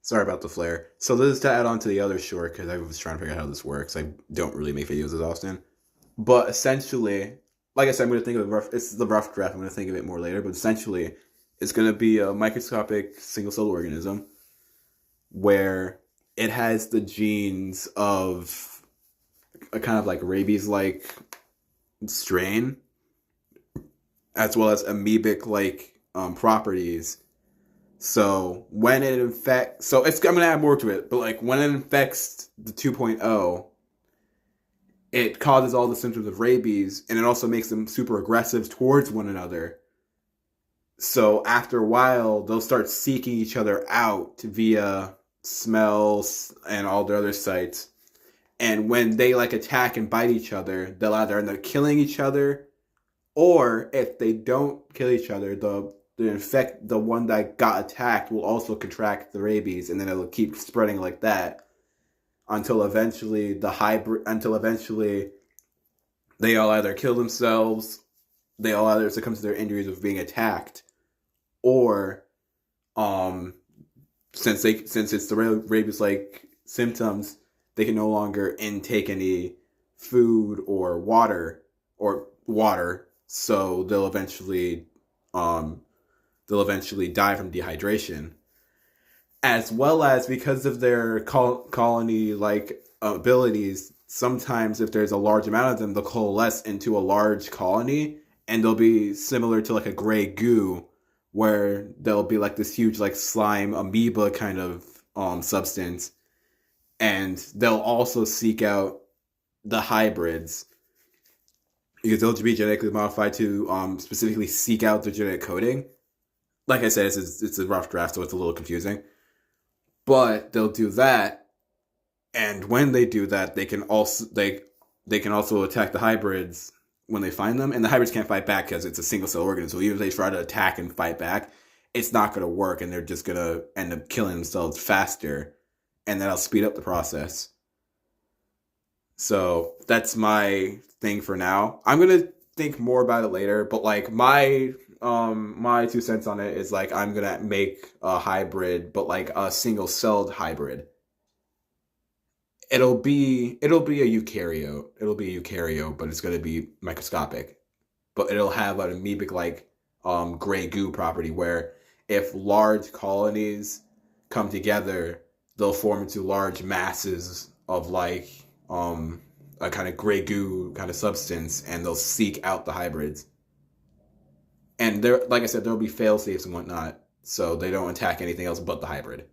Sorry about the flare. So this is to add on to the other short because I was trying to figure out how this works. I don't really make videos as often, but essentially, like I said, I'm going to think of it rough. It's the rough draft. I'm going to think of it more later, but essentially, it's going to be a microscopic single-celled organism where it has the genes of a kind of like rabies-like strain, as well as amoebic-like properties. So when it infects, so it's I'm gonna add more to it, but like when it infects the 2.0, it causes all the symptoms of rabies, and it also makes them super aggressive towards one another. So after a while, they'll start seeking each other out via smells and all their other sites. And when they like attack and bite each other, they'll either end up killing each other, or if they don't kill each other, the one that got attacked will also contract the rabies, and then it'll keep spreading like that until eventually they all either kill themselves, they all either succumb to their injuries of being attacked, or um since it's the rabies like symptoms, they can no longer intake any food or water, so um they'll eventually die from dehydration, as well as because of their colony like abilities. Sometimes, if there's a large amount of them, they'll coalesce into a large colony, and they'll be similar to like a gray goo, where there'll be like this huge like slime amoeba kind of substance, and they'll also seek out the hybrids because they'll be genetically modified to specifically seek out the genetic coding. Like I said, it's a rough draft, so it's a little confusing. But they'll do that, and when they do that, they can also attack the hybrids when they find them, and the hybrids can't fight back because it's a single cell organism. So even if they try to attack and fight back, it's not going to work, and they're just going to end up killing themselves faster, and that'll speed up the process. So that's my thing for now. I'm gonna think more about it later, but like my 2 cents on it is like I'm gonna make a hybrid, but like a single celled hybrid. It'll be a eukaryote. It'll be a eukaryote, but it's gonna be microscopic. But it'll have an amoebic like gray goo property where if large colonies come together, they'll form into large masses of like a kind of gray goo kind of substance, and they'll seek out the hybrids. And there, like I said, there'll be fail safes and whatnot, so they don't attack anything else but the hybrid.